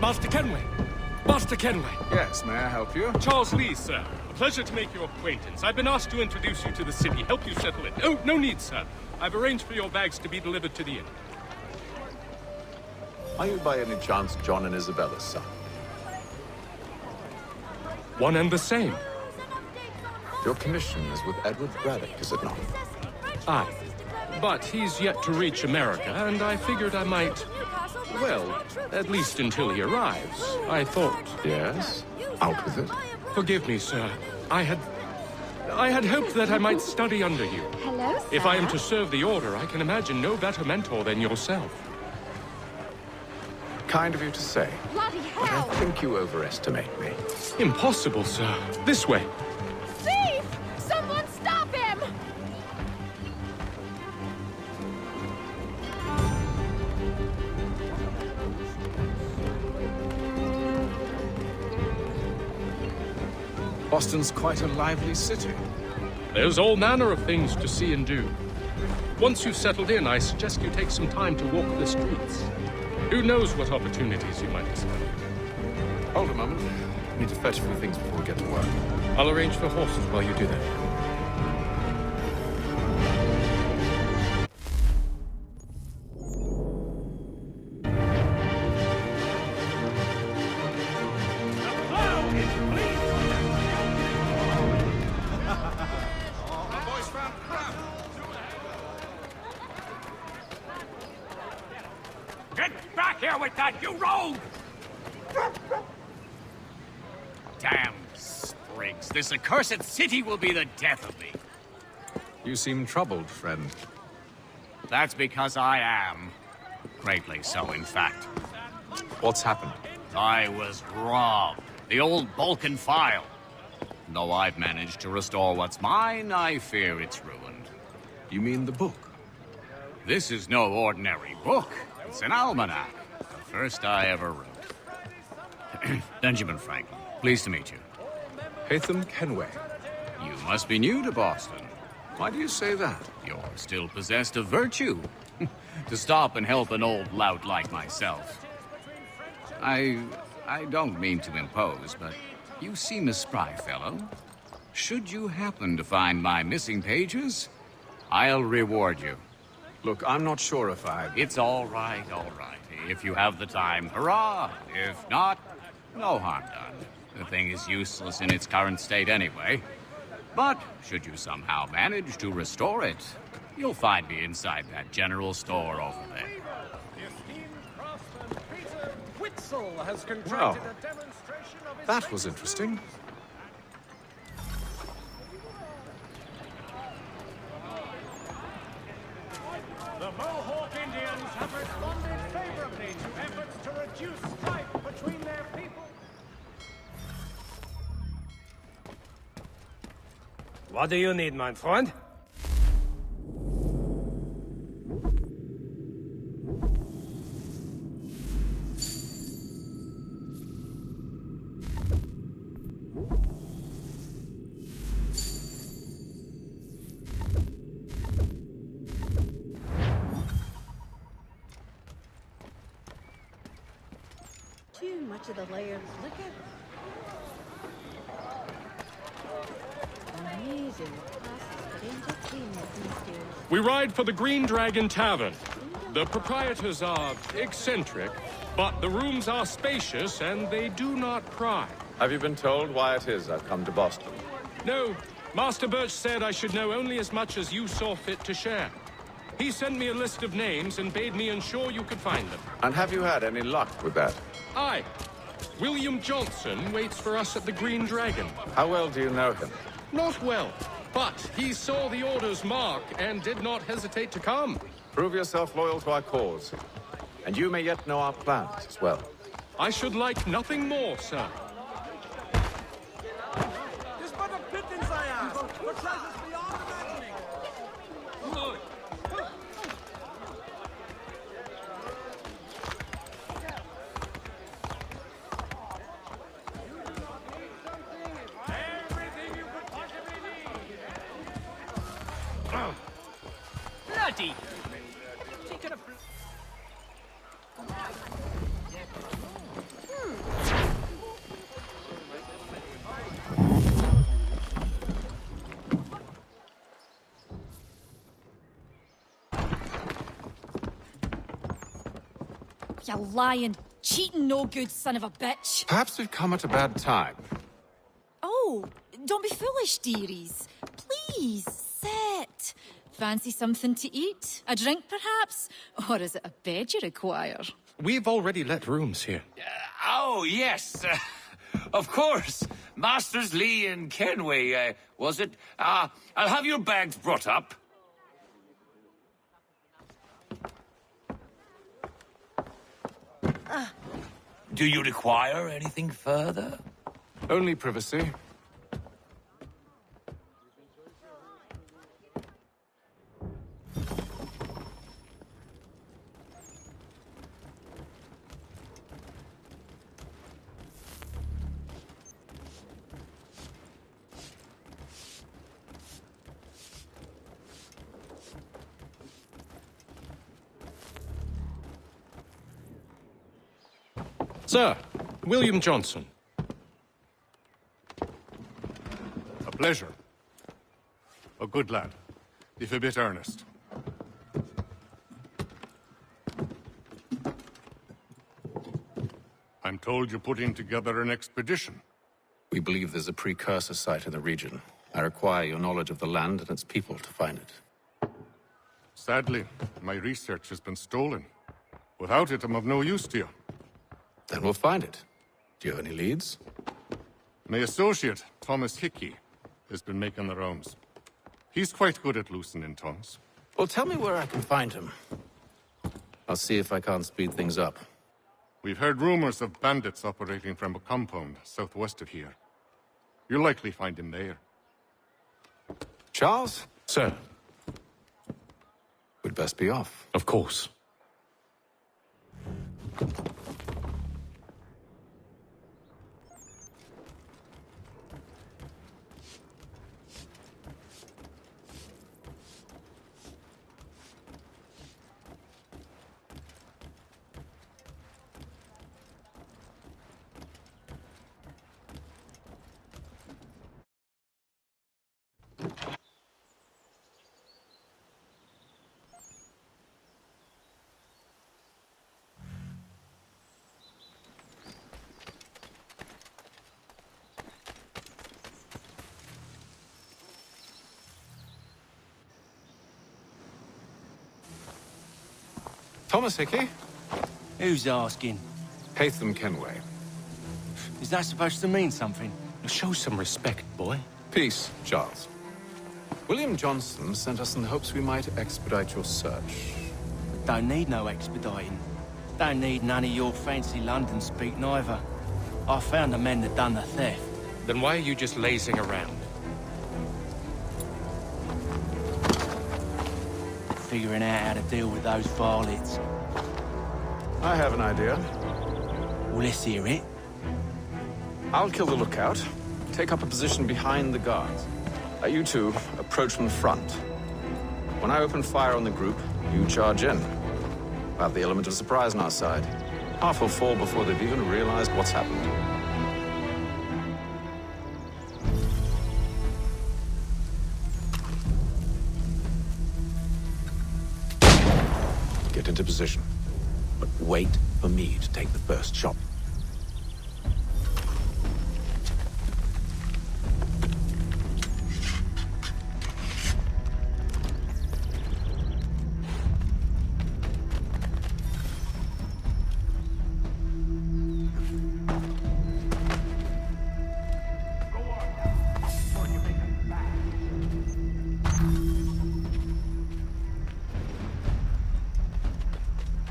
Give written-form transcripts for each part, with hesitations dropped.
Master Kenway! Master Kenway! Yes, may I help you? Charles Lee, sir. A pleasure to make your acquaintance. I've been asked to introduce you to the city, help you settle in. Oh, no need, sir. I've arranged for your bags to be delivered to the inn. Are you by any chance John and Isabella's son? One and the same. Your commission is with Edward Braddock, is it not? Aye. But he's yet to reach America, and I figured I might... Well, at least until he arrives. I thought... Yes? Out with it. Forgive me, sir. I had hoped that I might study under you. Hello, sir. If I am to serve the Order, I can imagine no better mentor than yourself. Kind of you to say. Bloody But hell! I think you overestimate me. Impossible, sir. This way. Thief! Someone stop him! Boston's quite a lively city. There's all manner of things to see and do. Once you've settled in, I suggest you take some time to walk the streets. Who knows what opportunities you might expect. Hold a moment. I need to fetch a few things before we get to work. I'll arrange for horses while you do that. Get back here with that, you rogue! Damn sprigs. This accursed city will be the death of me. You seem troubled, friend. That's because I am. Greatly so, in fact. What's happened? I was robbed. The old Balkan file. Though I've managed to restore what's mine, I fear it's ruined. You mean the book? This is no ordinary book. It's an almanac. The first I ever wrote. Benjamin Franklin, pleased to meet you. Hatham Kenway. You must be new to Boston. Why do you say that? You're still possessed of virtue. To stop and help an old lout like myself. I don't mean to impose, but you seem a spry fellow. Should you happen to find my missing pages, I'll reward you. Look, I'm not sure if I... It's all right, all right. If you have the time, hurrah! If not, no harm done. The thing is useless in its current state anyway. But should you somehow manage to restore it, you'll find me inside that general store over there. Well, that was interesting. The Mohawk Indians have responded favorably to efforts to reduce strife between their people. What do you need, my friend? Too much of the layers. Look at amazing classes, but ain't it clean these days? We ride for the Green Dragon Tavern. The proprietors are eccentric, but the rooms are spacious and they do not pry. Have you been told why it is I've come to Boston? No, Master Birch said I should know only as much as you saw fit to share. He sent me a list of names and bade me ensure you could find them. And have you had any luck with that? Aye. William Johnson waits for us at the Green Dragon. How well do you know him? Not well, but he saw the Order's mark and did not hesitate to come. Prove yourself loyal to our cause. And you may yet know our plans as well. I should like nothing more, sir. This but a pittance I ask, for treasures beyond imagining. Everything you could possibly need. Bloody! Taking a... You lying, cheating, no good son of a bitch. Perhaps we've come at a bad time. Oh, don't be foolish, dearies. Please, sit. Fancy something to eat? A drink, perhaps? Or is it a bed you require? We've already let rooms here. Oh, yes. Of course. Masters Lee and Kenway, was it? I'll have your bags brought up. Do you require anything further? Only privacy. Sir, William Johnson. A pleasure. A good lad, if a bit earnest. I'm told you're putting together an expedition. We believe there's a precursor site in the region. I require your knowledge of the land and its people to find it. Sadly, my research has been stolen. Without it, I'm of no use to you. Then we'll find it. Do you have any leads? My associate, Thomas Hickey, has been making the rounds. He's quite good at loosening tongues. Well, tell me where I can find him. I'll see if I can't speed things up. We've heard rumors of bandits operating from a compound southwest of here. You'll likely find him there. Charles? Sir, We'd best be off. of course. Thomas Hickey? Who's asking? Haytham Kenway. Is that supposed to mean something? Show some respect, boy. Peace, Charles. William Johnson sent us in the hopes we might expedite your search. Don't need no expediting. Don't need none of your fancy London speak neither. I found the men that done the theft. Then why are you just lazing around? Figuring out how to deal with those varlets. I have an idea. Well, let's hear it. I'll kill the lookout, take up a position behind the guards. You two approach from the front. When I open fire on the group, you charge in. We'll have the element of surprise on our side. Half will fall before they've even realized what's happened. Get into position, but wait for me to take the first shot.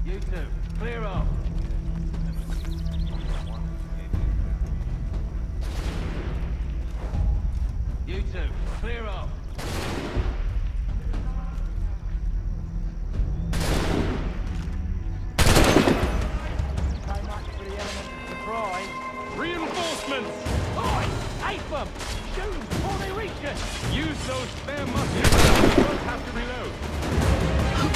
You two, clear off. You two, clear off. So much for the element of surprise. Reinforcements! Boy, ape them! Shoot them before they reach us! Use those spare muskets. You won't have to reload.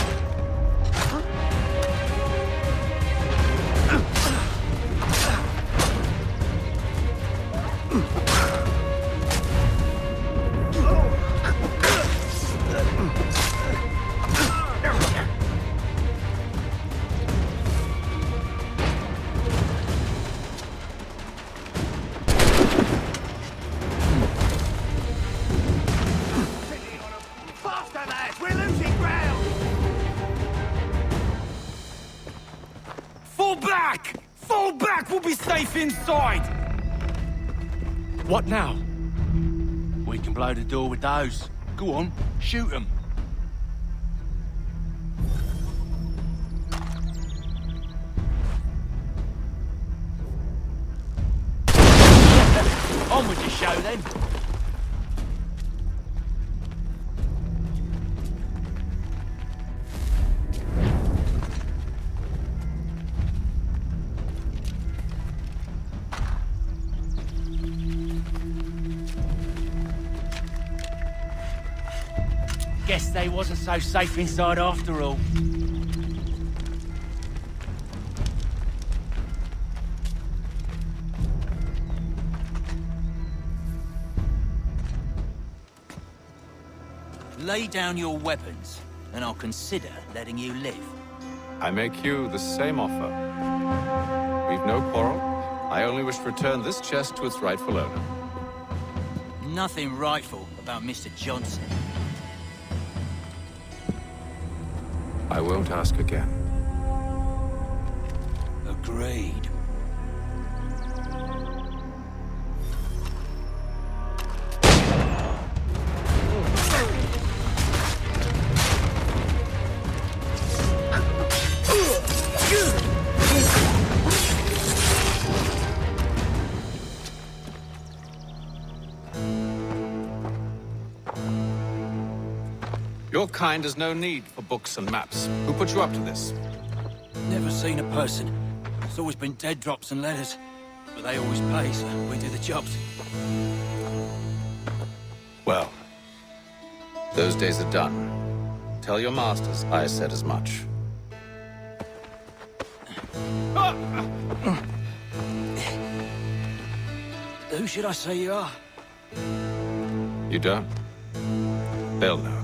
Fall back! Fall back! We'll be safe inside! What now? We can blow the door with those. Go on, shoot them. On with your show, then. Guess they wasn't so safe inside after all. Lay down your weapons, and I'll consider letting you live. I make you the same offer. We've no quarrel. I only wish to return this chest to its rightful owner. Nothing rightful about Mr. Johnson. I won't ask again. Agreed. Your kind has no need for books and maps. Who put you up to this? Never seen a person. It's always been dead drops and letters. But they always pay, so we do the jobs. Well, those days are done. Tell your masters I said as much. Who should I say you are? You don't? They'll know.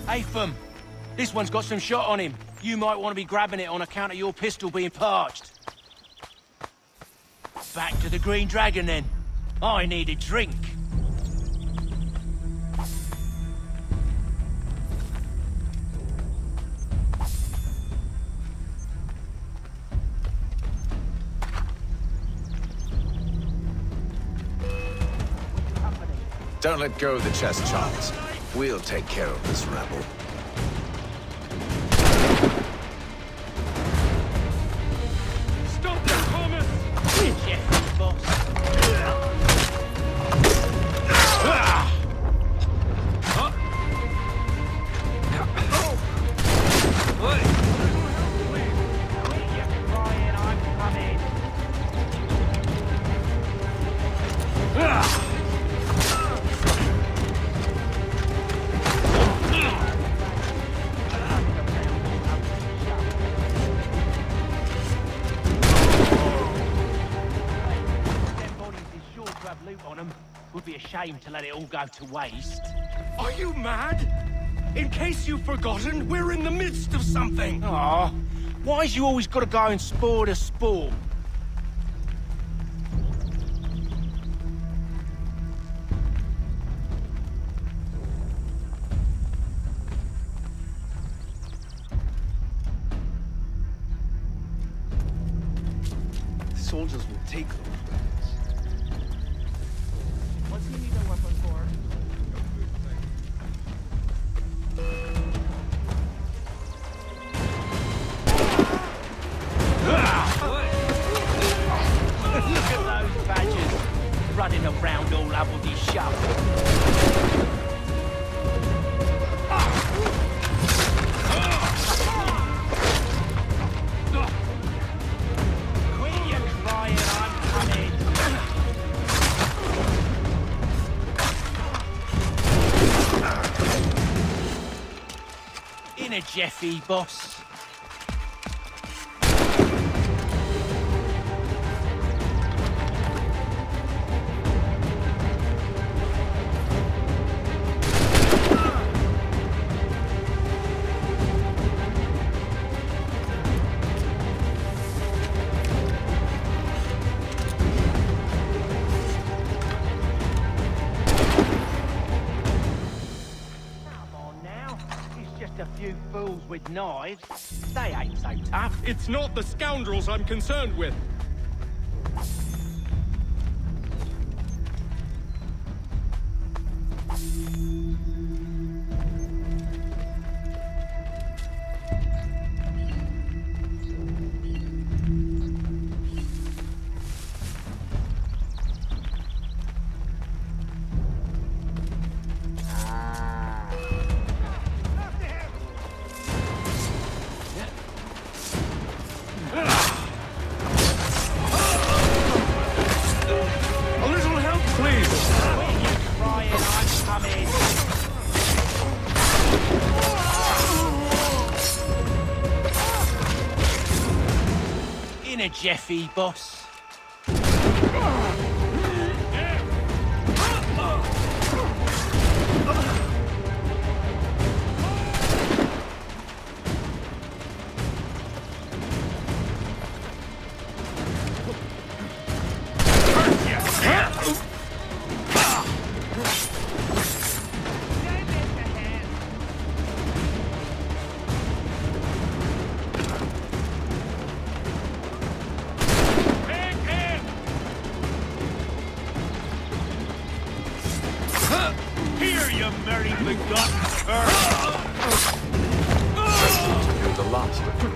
Atham, this one's got some shot on him. You might want to be grabbing it on account of your pistol being parched. Back to the Green Dragon, then. I need a drink. Don't let go of the chest, Charles. We'll take care of this rebel. Stop them, Thomas! Yes, boss. Would be a shame to let it all go to waste. Are you mad? In case you've forgotten, we're in the midst of something. Aw, why's you always got to go and spoil the sport? Soldiers will take those weapons. What's he need a weapon for? Look at those badgers running around all over these shops. Quit your crying, I'm coming. In a Jeffy, boss. Come on now. It's just a few fools with with knives. They ain't so tough. It's not the scoundrels I'm concerned with. A little help, please. When you crying, I'm coming. In a Jeffy, boss. Here, you merry begotten cur! You're the last of them.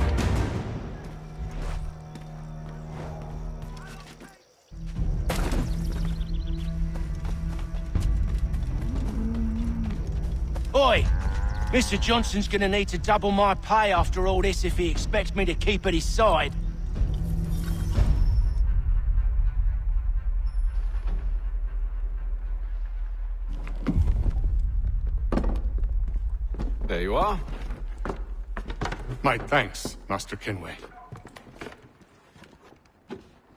Oi! Mr. Johnson's gonna need to double my pay after all this if he expects me to keep at his side. There you are. My thanks, Master Kenway.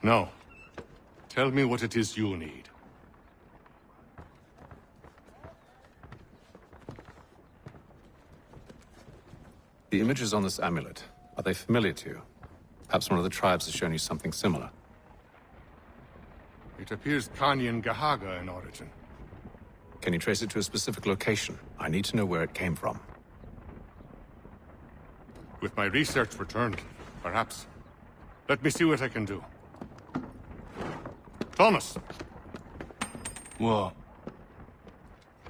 Now, tell me what it is you need. The images on this amulet, are they familiar to you? Perhaps one of the tribes has shown you something similar. It appears Kanyan Gahaga in origin. Can you trace it to a specific location? I need to know where it came from. With my research returned, perhaps. Let me see what I can do. Thomas! What?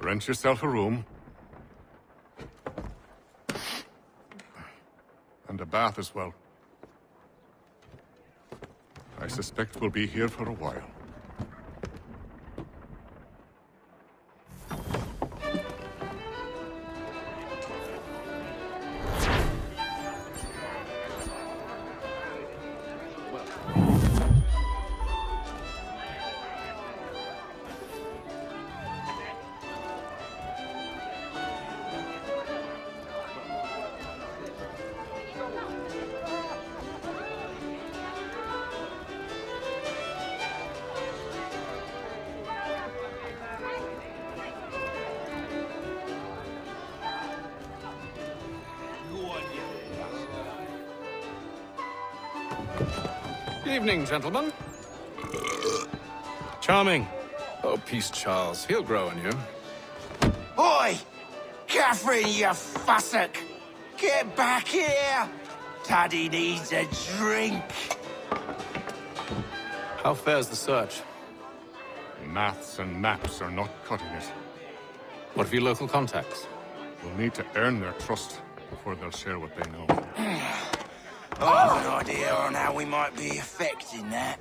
Rent yourself a room. And a bath as well. I suspect we'll be here for a while. Evening, gentlemen. Charming. Oh, peace, Charles. He'll grow on you. Oi! Catherine, you fussock! Get back here! Taddy needs a drink. How fares the search? Maths and maps are not cutting it. What of your local contacts? We'll need to earn their trust before they'll share what they know. I have an idea on how we might be affecting that.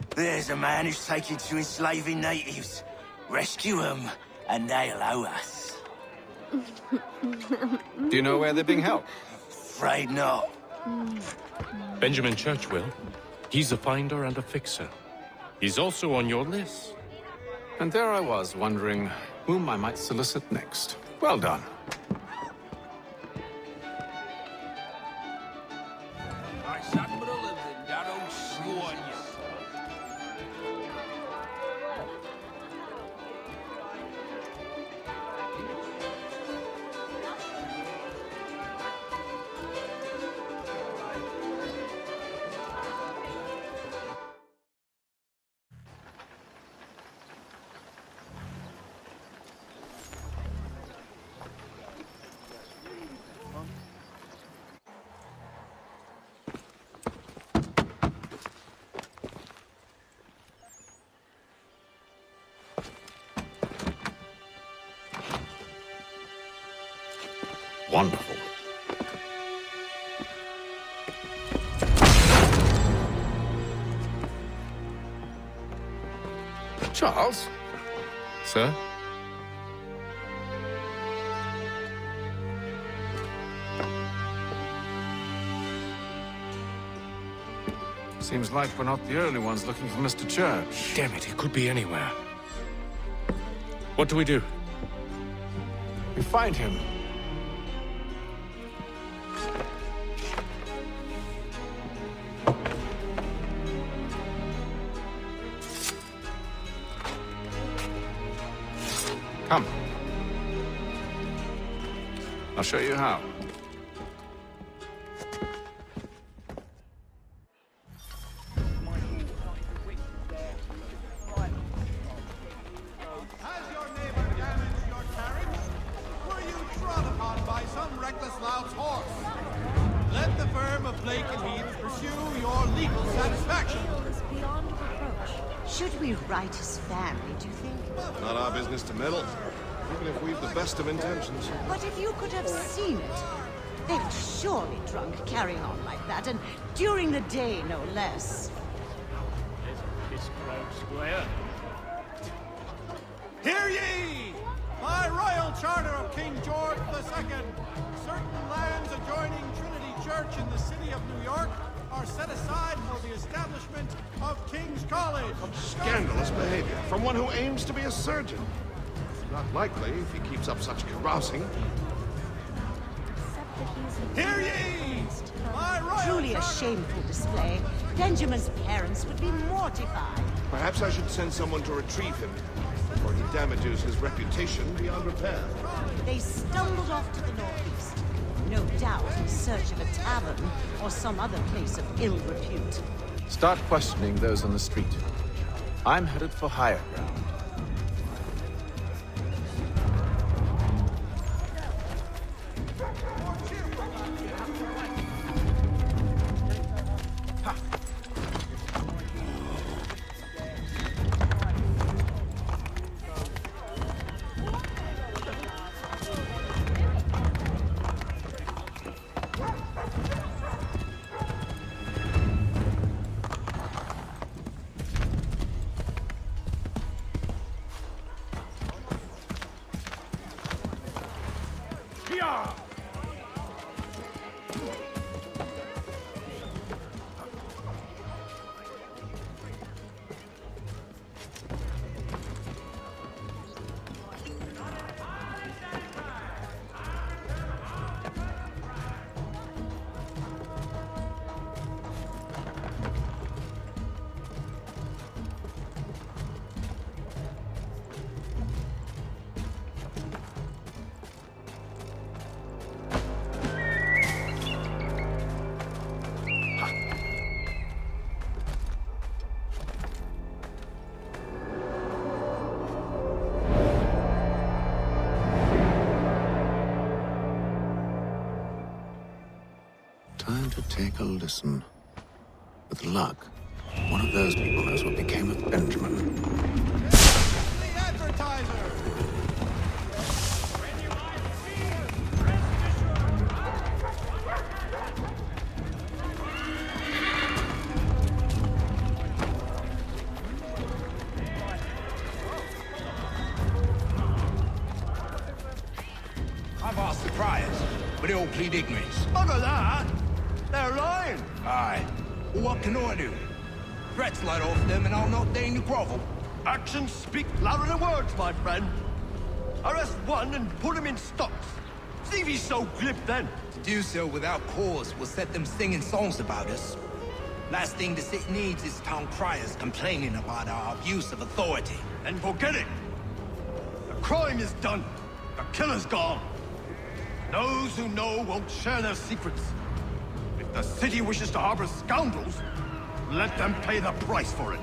There's a man who's taken to enslaving natives. Rescue them, and they'll owe us. Do you know where they're being held? Afraid not. Benjamin Church will. He's a finder and a fixer. He's also on your list. And there I was, wondering whom I might solicit next. Well done. I sat with a living, that old swan, Wonderful. Charles? Sir? Seems like we're not the only ones looking for Mr. Church. Damn it, he could be anywhere. What do we do? We find him. Come. I'll show you how. Has your neighbor damaged your carriage? Were you trod upon by some reckless lout's horse? Let the firm of Blake and Heath pursue your legal satisfaction. Is beyond reproach. Should we write his family, do you think? Not our business to meddle, even if we've the best of intentions. But if you could have seen it, they were surely drunk carrying on like that, and during the day, no less. This crowd square. Hear ye! By royal charter of King George II, certain lands adjoining Trinity Church in the city of New York are set aside for the establishment of King's College. Scandalous behavior from one who aims to be a surgeon. Not likely if he keeps up such carousing. Hear ye! By royal Truly a charter- shameful display. Benjamin's parents would be mortified. Perhaps I should send someone to retrieve him before he damages his reputation beyond repair. They stumbled off to the northeast, no doubt in search of a tavern or some other place of ill repute. Start questioning those on the street. I'm headed for higher ground. Time to take a listen. With luck, one of those people knows what became of Benjamin. The advertiser! I've asked the criers, but they all plead ignorance. Look at that! They're lying! Aye. Well, what can I do? Threats light off them and I'll not deign to grovel. Actions speak louder than words, my friend. Arrest one and put him in stocks. See if he's so glib then. To do so without cause will set them singing songs about us. Last thing the city needs is town criers complaining about our abuse of authority. And forget it. The crime is done. The killer's gone. Those who know won't share their secrets. If the city wishes to harbor scoundrels, let them pay the price for it.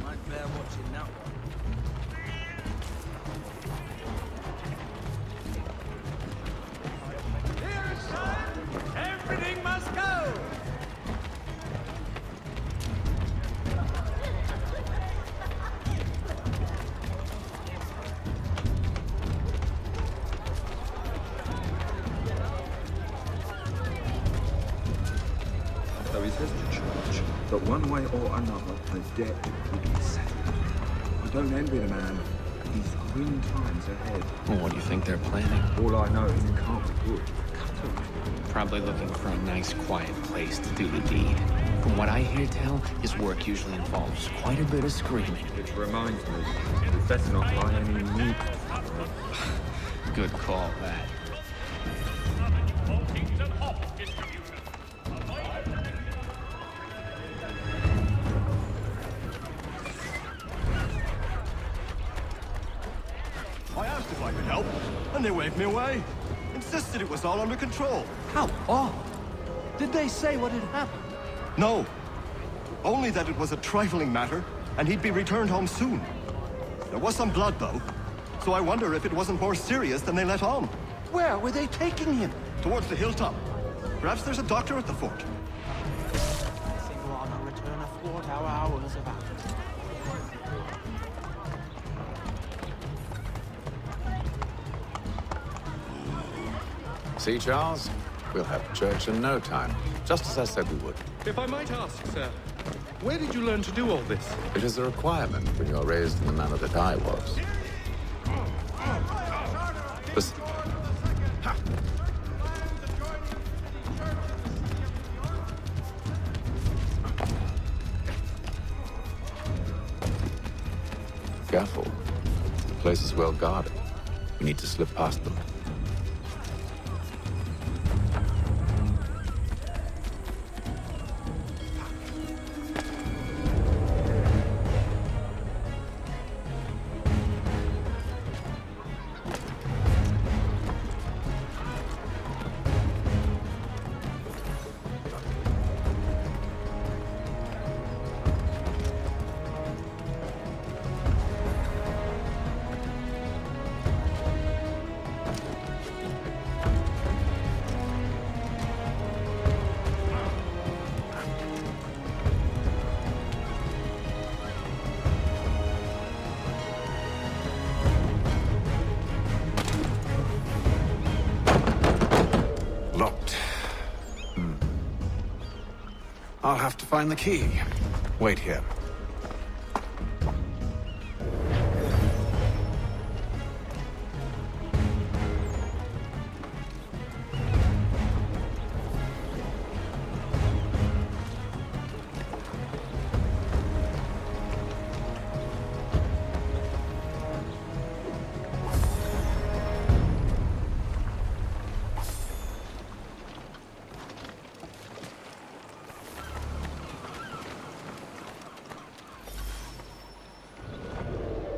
Might bear watching now. Here, son! Everything must go! noises to church, but one way or another, the debt will be settled. I don't envy the man. He's grim times ahead. Well, what do you think they're planning? All I know is it can't be good. Probably looking for a nice, quiet place to do the deed. From what I hear tell, his work usually involves quite a bit of screaming. Which reminds me, we better not lie any meat. Good call, that. I asked if I could help, and they waved me away. Insisted it was all under control. How odd. Did they say what had happened? No. Only that it was a trifling matter, and he'd be returned home soon. There was some blood, though, so I wonder if it wasn't more serious than they let on. Where were they taking him? Towards the hilltop. Perhaps there's a doctor at the fort. Single honor return athwart our hours of hours. See, Charles? We'll have church in no time, just as I said we would. If I might ask, sir, where did you learn to do all this? It is a requirement when you are raised in the manner that I was. Listen. Careful. The place is well guarded. We need to slip past them. Locked. I'll have to find the key. Wait here.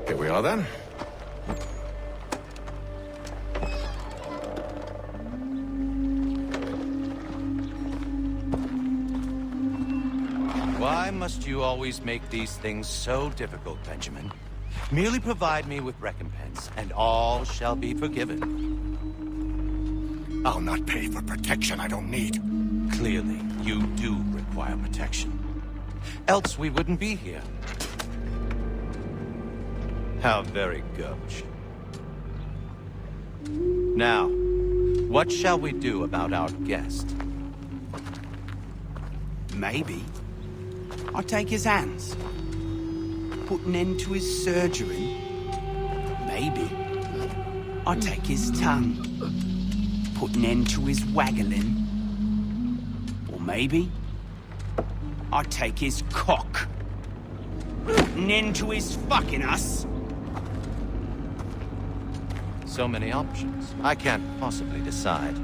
Here we are, then. Why must you always make these things so difficult, Benjamin? Merely provide me with recompense, and all shall be forgiven. I'll not pay for protection I don't need. Clearly, you do require protection. Else we wouldn't be here. How very gauche. Now, what shall we do about our guest? Maybe I'll take his hands. Put an end to his surgery. Maybe I'll take his tongue. Put an end to his waggling. Or maybe I'll take his cock. Put an end to his fucking us. So many options. I can't possibly decide.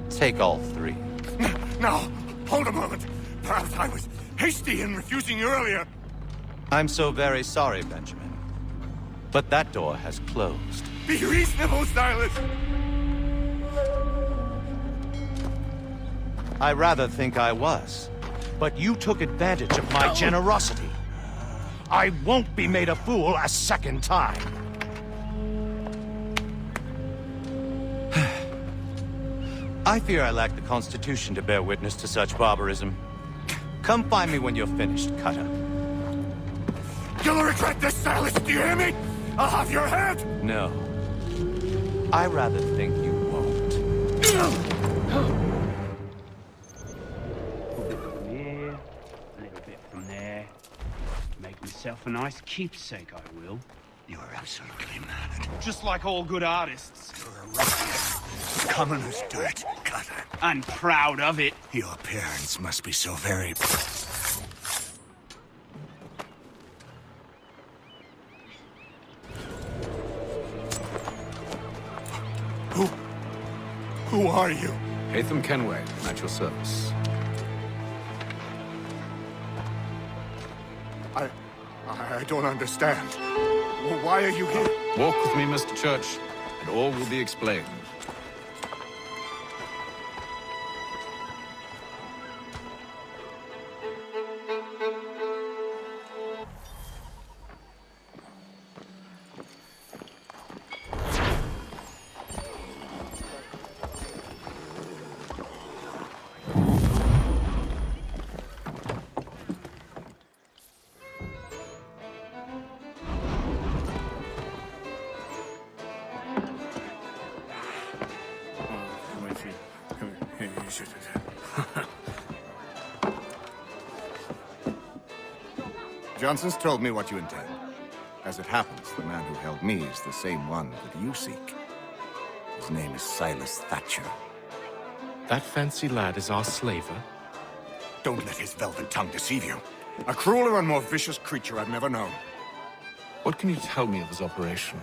Take all three. Now, hold a moment. Perhaps I was hasty in refusing you earlier. I'm so very sorry, Benjamin. But that door has closed. Be reasonable, Silas. I rather think I was. But you took advantage of my generosity. I won't be made a fool a second time. I fear I lack the constitution to bear witness to such barbarism. Come find me when you're finished, Cutter. You'll regret this, Silas, do you hear me? I'll have your head! No. I rather think you won't. myself a nice keepsake, I will. You're absolutely mad. Just like all good artists. Common as dirt, cutter. And proud of it. Your parents must be so very... Who are you? Hatham Kenway, at your service. I don't understand. Why are you here? Walk with me, Mr. Church, and all will be explained. Johnson's told me what you intend. As it happens, the man who held me is the same one that you seek. His name is Silas Thatcher. That fancy lad is our slaver? Don't let his velvet tongue deceive you. A crueler and more vicious creature I've never known. What can you tell me of his operation?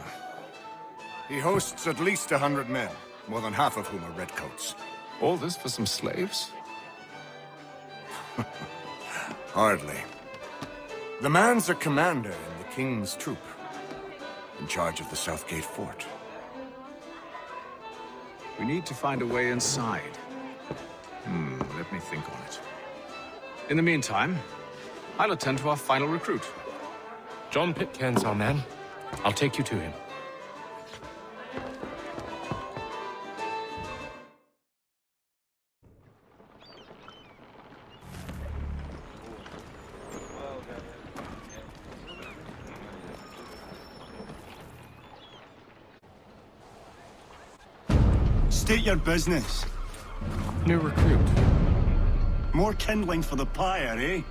He hosts at least 100 men, more than half of whom are redcoats. All this for some slaves? Hardly. The man's a commander in the King's troop, in charge of the Southgate Fort. We need to find a way inside. Let me think on it. In the meantime, I'll attend to our final recruit. John Pitcairn's our man. I'll take you to him. State your business. New recruit. More kindling for the pyre, eh?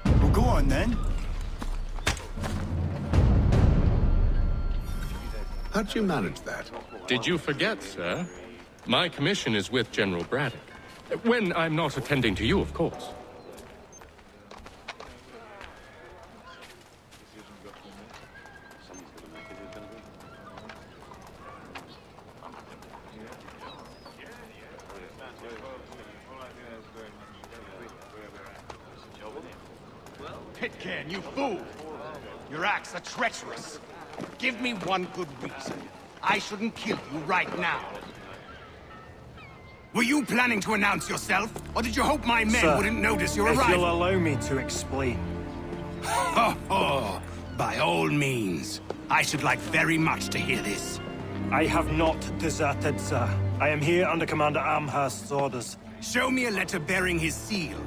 Well, go on then. How'd you manage that? Did you forget, sir? My commission is with General Braddock. When I'm not attending to you, of course. Pitcairn, you fool! Your acts are treacherous. Give me one good reason. I shouldn't kill you right now. Were you planning to announce yourself? Or did you hope my men wouldn't notice your arrival? If you'll allow me to explain. Oh, by all means. I should like very much to hear this. I have not deserted, sir. I am here under Commander Amherst's orders. Show me a letter bearing his seal,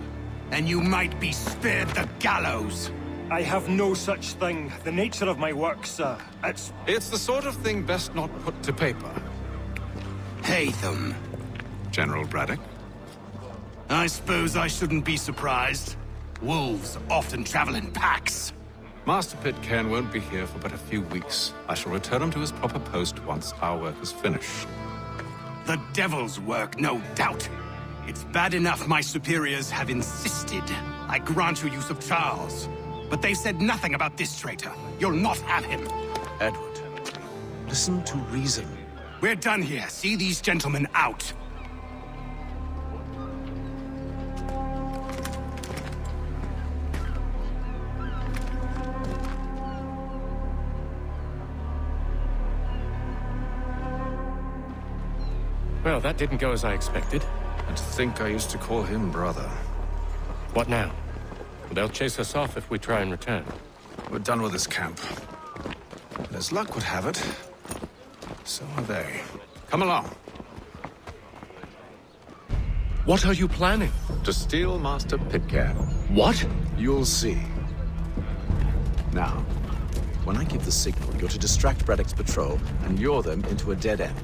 and you might be spared the gallows. I have no such thing. The nature of my work, sir, It's the sort of thing best not put to paper. Hatham. General Braddock? I suppose I shouldn't be surprised. Wolves often travel in packs. Master Pitcairn won't be here for but a few weeks. I shall return him to his proper post once our work is finished. The devil's work, no doubt. It's bad enough my superiors have insisted I grant you use of Charles. But they've said nothing about this traitor. You'll not have him. Edward, listen to reason. We're done here. See these gentlemen out. Well, that didn't go as I expected. And to think I used to call him brother. What now? They'll chase us off if we try and return. We're done with this camp. And as luck would have it, so are they. Come along. What are you planning? To steal Master Pitcairn. What? You'll see. Now, when I give the signal, you're to distract Braddock's patrol and lure them into a dead end.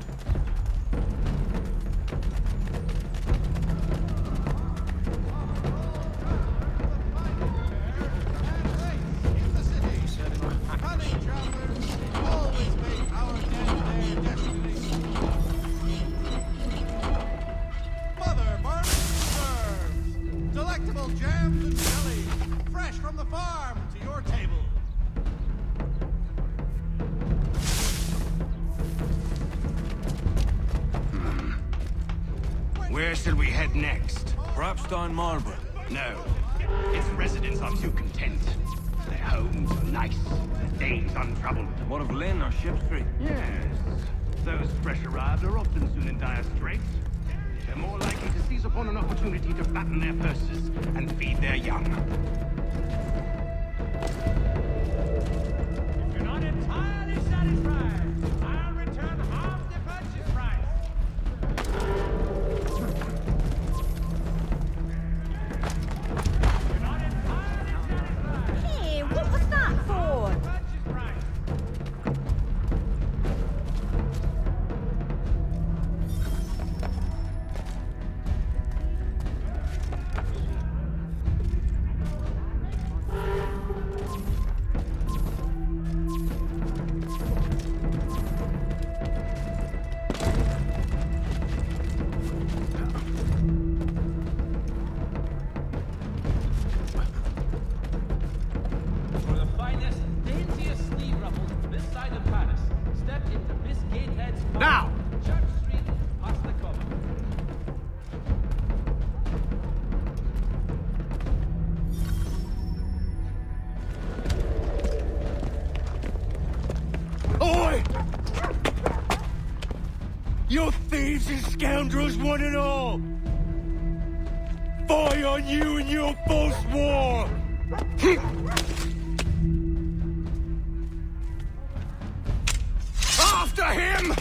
Where shall we head next? Perhaps down Marlborough? No. Its residents are too content. Their homes are nice, their days untroubled. What of Lynn or Ship Street? Yes. Those fresh arrived are often soon in dire straits. They're more likely to seize upon an opportunity to fatten their purses and feed their young. If you're not entirely satisfied, I'll return half the purchase price. Hey, what was that for? For the finest, daintiest sleeve ruffles this side of Paris, step into Miss Gatehead's farm. Now! Church Street, past the common. Oi! You thieves and scoundrels, one and all! Fie on you and your false war! After him!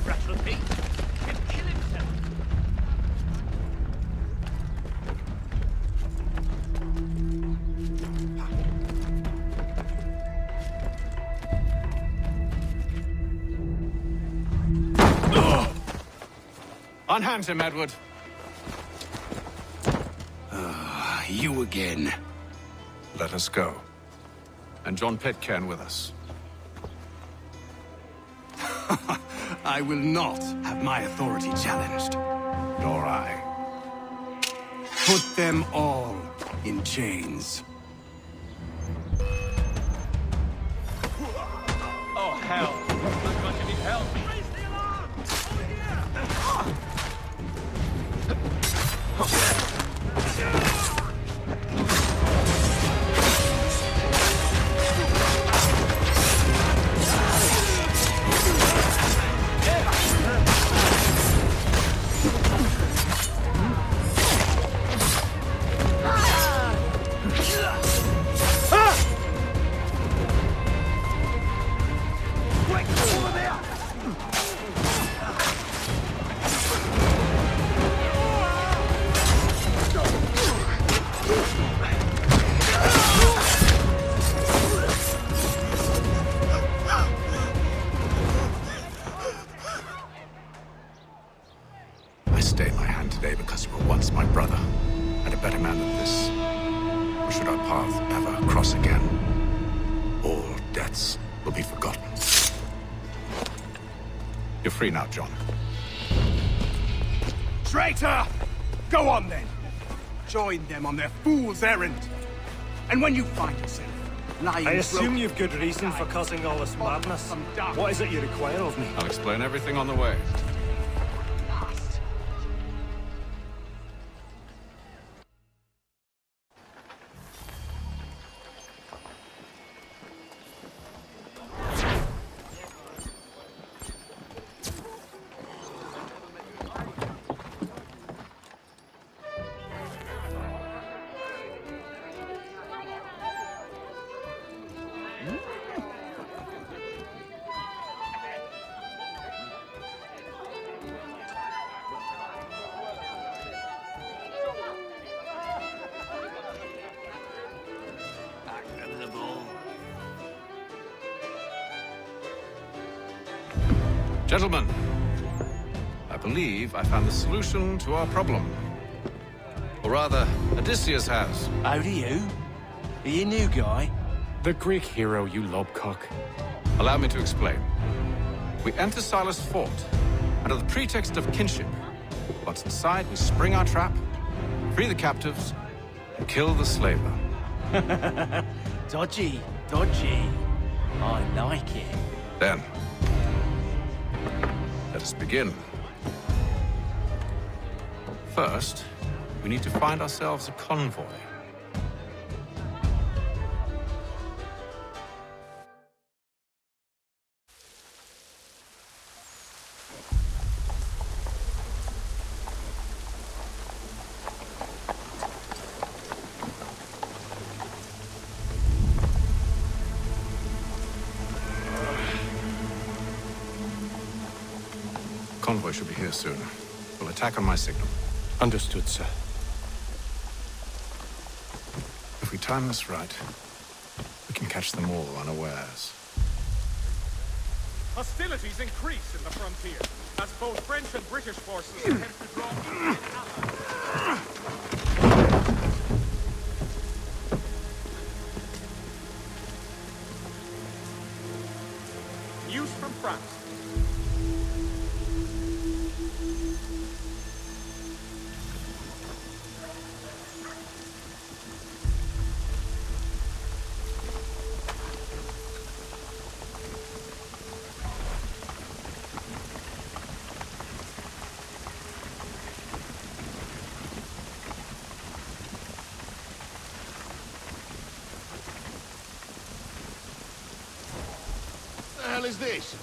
Rattle Pete can kill himself. Unhand him, Edward. You again. Let us go. And John Pitcairn with us. I will not have my authority challenged. Nor I. Put them all in chains. Oh, hell. I'm going to need help. I stay my hand today because you were once my brother, and a better man than this. Or should our path ever cross again, all debts will be forgotten. You're free now, John. Traitor! Go on then. Join them on their fool's errand. And when you find yourself lying I assume broken- you've good reason for causing all this madness. What is it you require of me? I'll explain everything on the way. Gentlemen, I believe I found the solution to our problem. Or rather, Odysseus has. Oh, do you? Are you new guy? The Greek hero, you lobcock. Allow me to explain. We enter Silas' fort under the pretext of kinship, Once inside, we spring our trap, free the captives, and kill the slaver. Dodgy, dodgy. I like it. Then, let us begin. First, we need to find ourselves a convoy. Convoy should be here soon. We'll attack on my signal. Understood, sir. If we time this right, we can catch them all unawares. Hostilities increase in the frontier, as both French and British forces attempt to draw Indian allies. News from France. What the hell is this?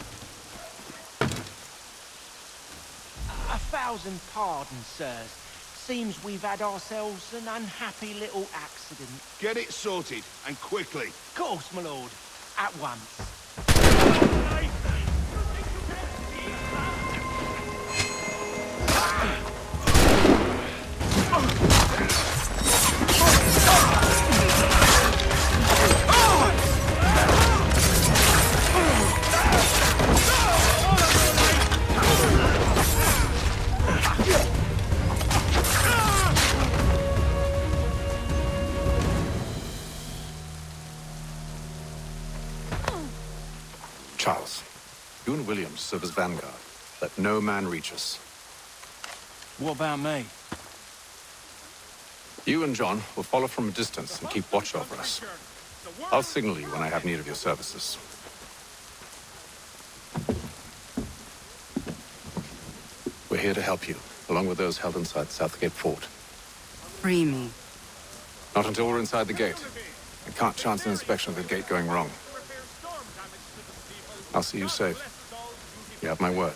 1,000 pardons, sirs. Seems we've had ourselves an unhappy little accident. Get it sorted, and quickly. Of course, my lord. At once. Charles, you and Williams serve as vanguard. Let no man reach us. What about me? You and John will follow from a distance and keep watch over us. I'll signal you when I have need of your services. We're here to help you, along with those held inside Southgate Fort. Free me. Not until we're inside the gate. I can't chance an inspection of the gate going wrong. I'll see you safe. You have my word.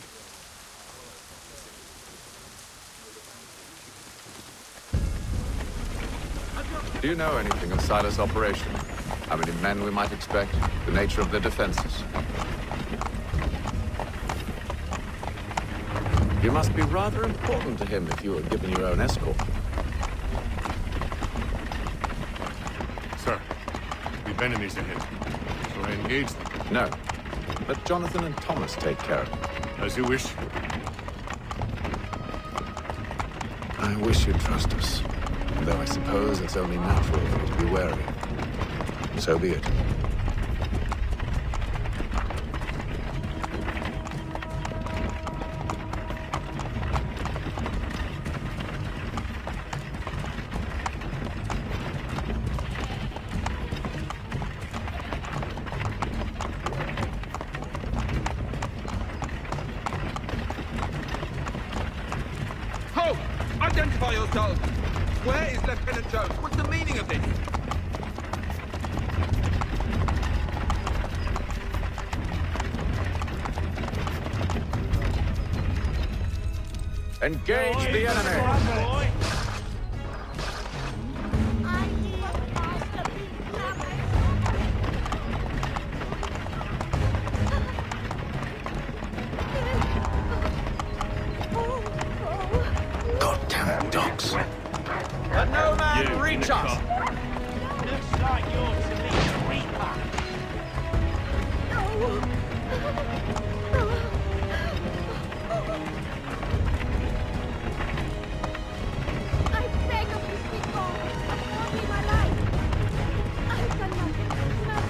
Do you know anything of Silas' operation? How many men we might expect? The nature of their defenses? You must be rather important to him if you were given your own escort. Sir, we've enemies ahead. Shall I engage them? No. Let Jonathan and Thomas take care of it. As you wish. I wish you'd trust us. Though I suppose it's only natural for you to be wary. So be it. Ho! Identify yourselves! Where is Lieutenant Jones? What's the meaning of this? Engage the enemy! Goddamn dogs. Let no man You, reach in a us! car. Looks like you're to meet the Reaper. I beg of you, speak on. Only my life. I've done nothing to God.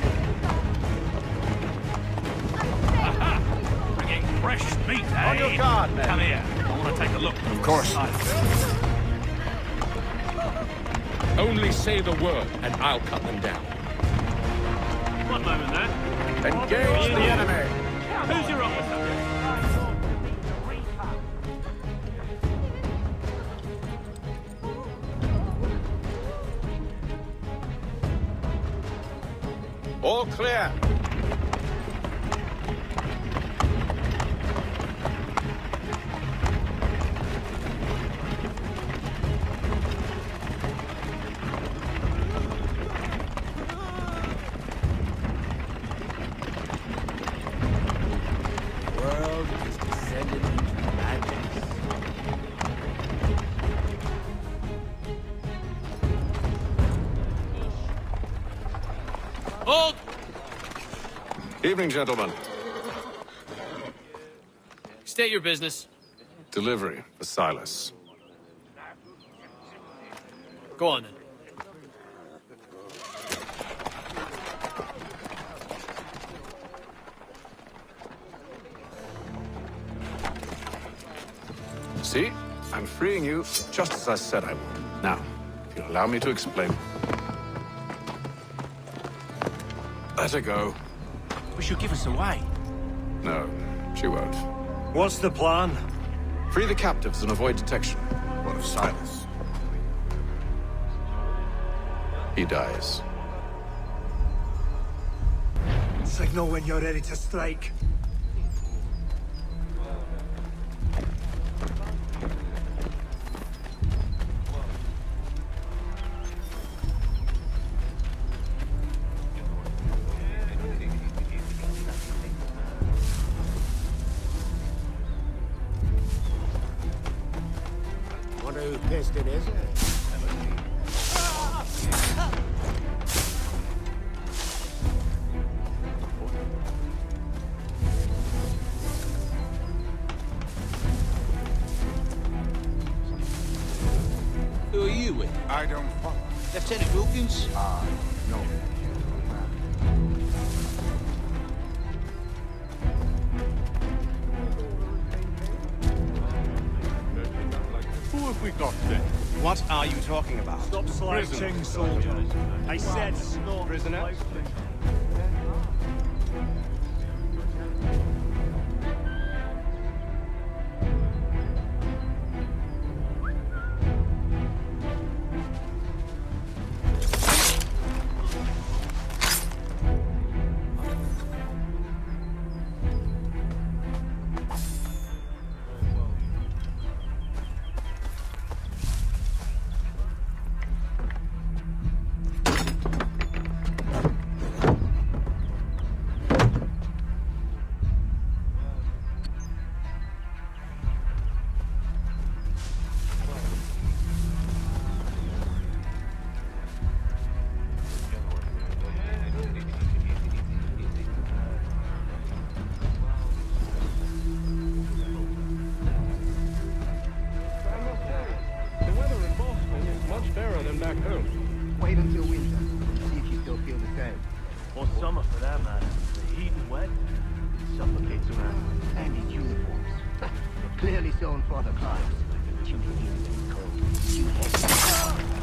I beg of you, speak on. Bringing fresh meat Wait, On your guard, men. Come here. I want to take a look. Of course. Only say the word, and I'll cut them down. One moment there. Engage the enemy. Who's your officer? All clear. Hold! Evening, gentlemen. State your business. Delivery for Silas. Go on then. See? I'm freeing you just as I said I would. Now, if you'll allow me to explain. Let her go. But she'll give us away. No, she won't. What's the plan? Free the captives and avoid detection. What of Silas? He dies. Signal when you're ready to strike. Wonder who pissed it, is it? Who are you with? I don't follow. Lieutenant Wilkins? No. Who have we got then? What are you talking about? Stop slouching, soldier. I said stop. Prisoner? back home. Wait until winter. See if you still feel the same. Or summer for that matter. The heat and wet suffocates around. And in uniforms. Clearly sewn for other crimes. Too humid and cold. Too heavy.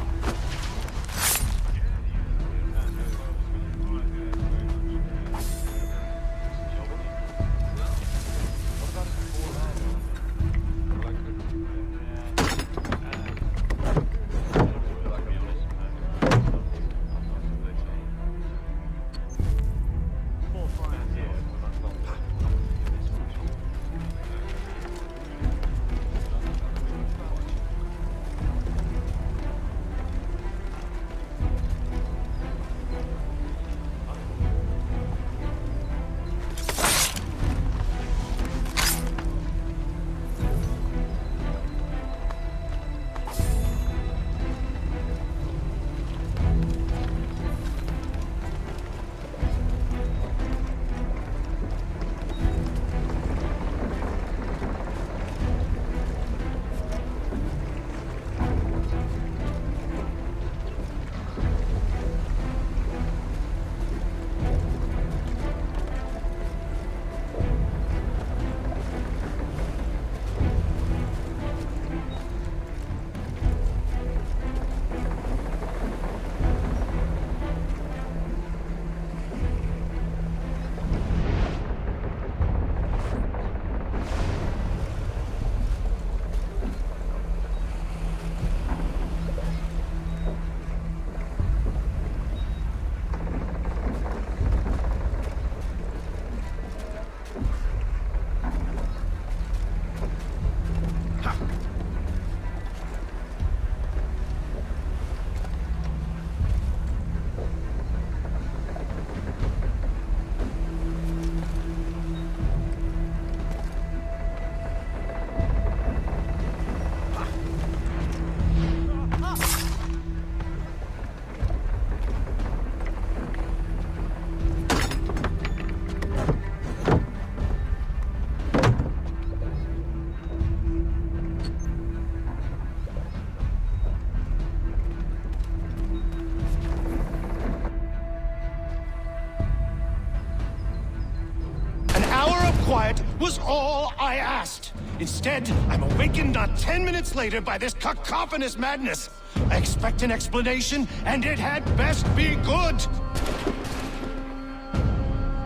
was all I asked. Instead, I'm awakened not 10 minutes later by this cacophonous madness. I expect an explanation, and it had best be good.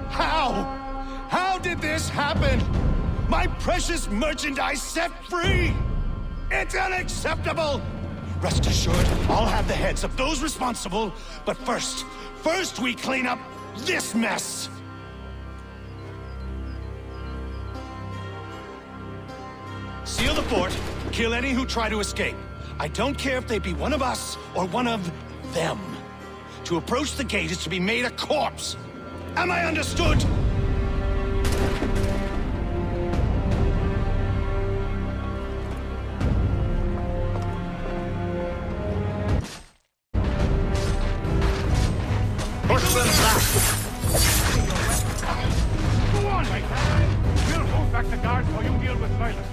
How? How did this happen? My precious merchandise set free! It's unacceptable! Rest assured, I'll have the heads of those responsible, but first we clean up this mess! Seal the fort, kill any who try to escape. I don't care if they be one of us or one of them. To approach the gate is to be made a corpse. Am I understood? Push them back! Go on, mate! We'll hold back the guards while you deal with Silas.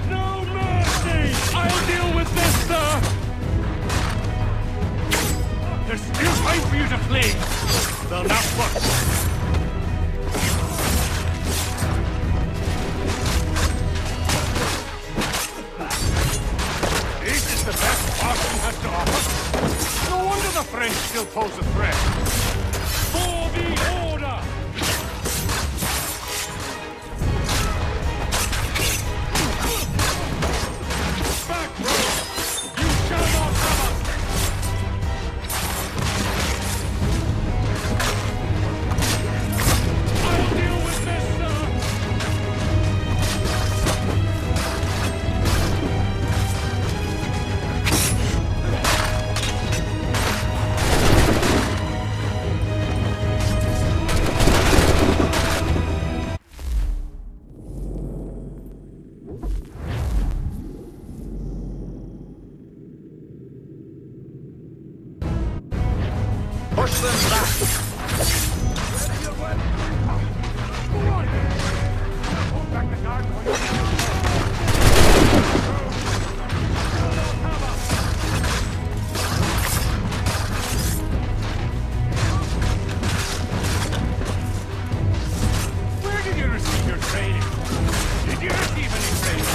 No mercy! I'll deal with this, sir! There's still time for you to flee! Well, not what? The best Austin has to offer. No wonder the French still pose a threat. For the order! Back, bro! You shall not have us! I'll deal with this, sir! Push them back! Hold back the guard while Where did you receive your training? Did you receive any training?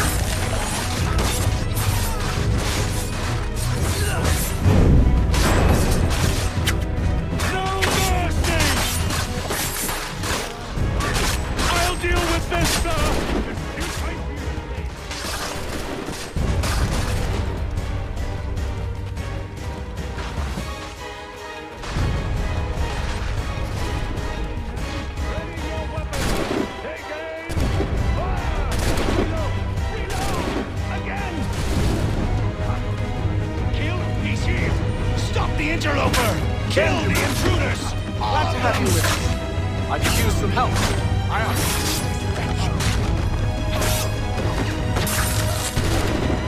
Interloper! Kill the intruders! Glad to have you with us. I could use some help.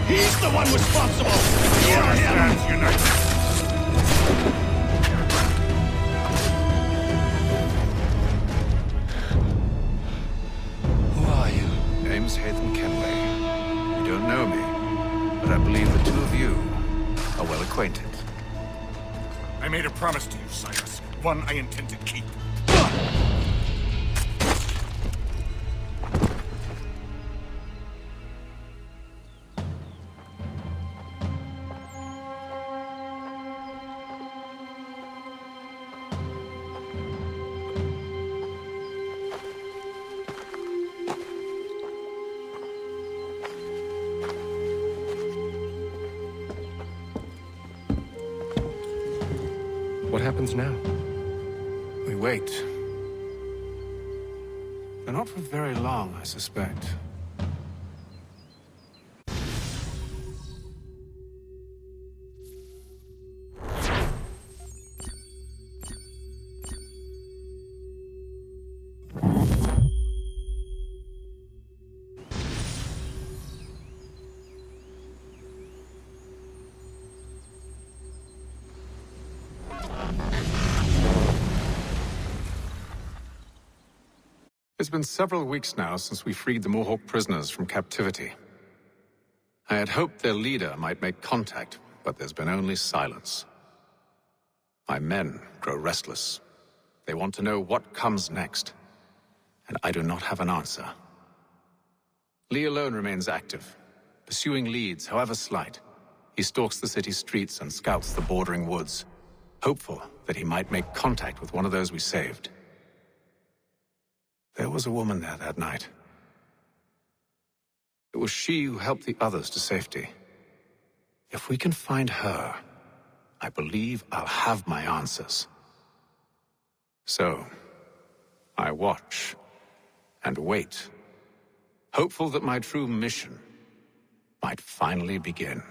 He's the one responsible! Kill him! United. Who are you? Name's Haytham Kenway. You don't know me, but I believe the two of you are well acquainted. I made a promise to you, Cyrus. One I intend to keep. What happens now? We wait. But not for very long, I suspect. It's been several weeks now since we freed the Mohawk prisoners from captivity. I had hoped their leader might make contact, but there's been only silence. My men grow restless. They want to know what comes next, and I do not have an answer. Lee alone remains active, pursuing leads, however slight. He stalks the city streets and scouts the bordering woods, hopeful that he might make contact with one of those we saved. There was a woman there that night. It was she who helped the others to safety. If we can find her, I believe I'll have my answers. So, I watch and wait, hopeful that my true mission might finally begin.